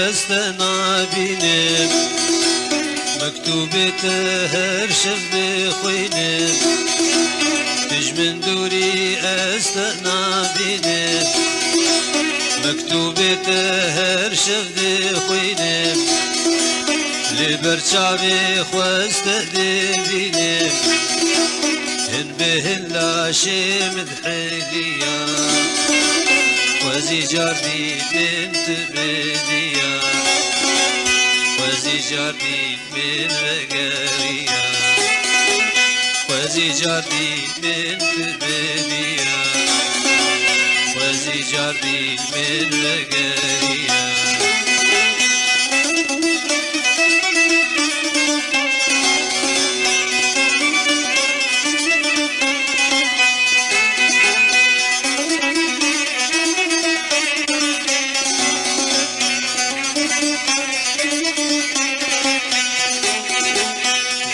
استنابينم مكتوبة هرشف بخوينم تجمن دوري استنابينم مكتوبة هرشف بخوينم لبرشابي خوست دبينم هن بهن لاشي مدحليا وزي جاردي بنت بديا وزي جاردي من وقاريا وزي جاردي بنت بديا وزي جاردي من وقاريا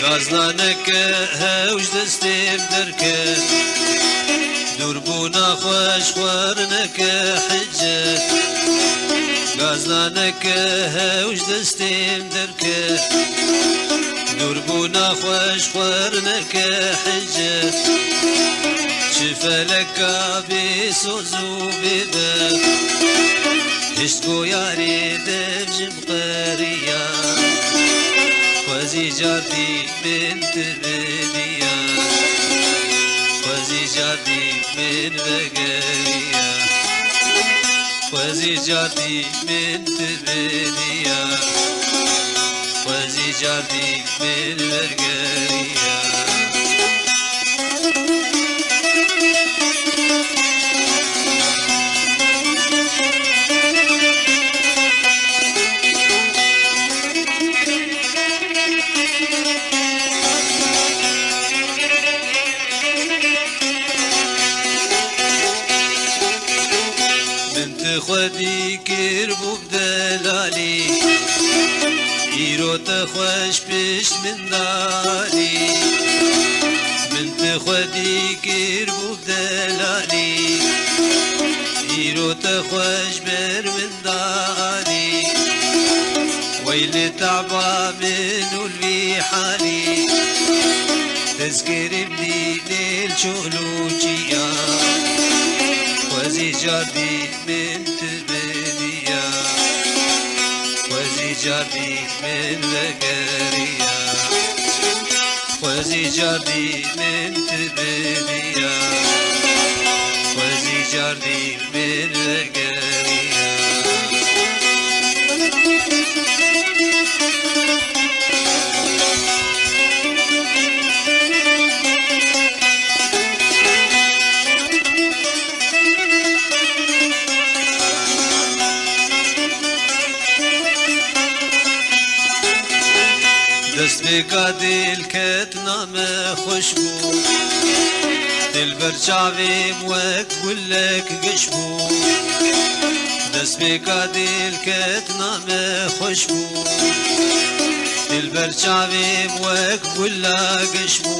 غازلانك هوش دستيم دركه دربونا خوش خوارنك حجه غازلانك هوش دستيم دركه دربونا خوش خوارنك حجه شفلك بسوزو بباب هشتكو ياري دبجم قريا وزي جاردي بنت بديا وزي جاردي من بقريا وزي جاردي بنت بديا وزي جاردي من بقريا خودی کربو بدلالی ایرو تخوش پیش من داری بنت خودی کربو بدلالی ایرو تخوش بر من داری ویل تعبا منو الوی حالی تذكري بدين الشغلوشيا وزي جاردي من تبنيا وزي جاردي من وقريا وزي جاردي من تبنيا وزي جاردي من وقريا دست بکا دل کت نام خوشبو دل برچاویم وک گلک گشبو دست بکا دل کت نام خوشبو دل برچاویم وک گلک گشبو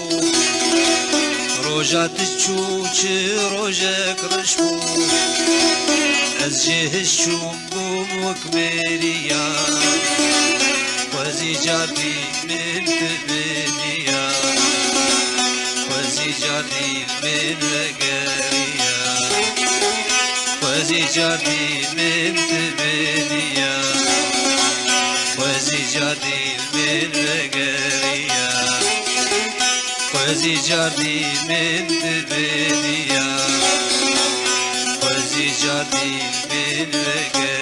روجات چو چه روجک رشبو از جهش چوم بوم وک مریا وزي جاردي من تبنيا وزي جاردي من وقريا وزي جاردي من تبنيا وزي جاردي من وقريا وزي جاردي من تبنيا وزي جاردي من وقريا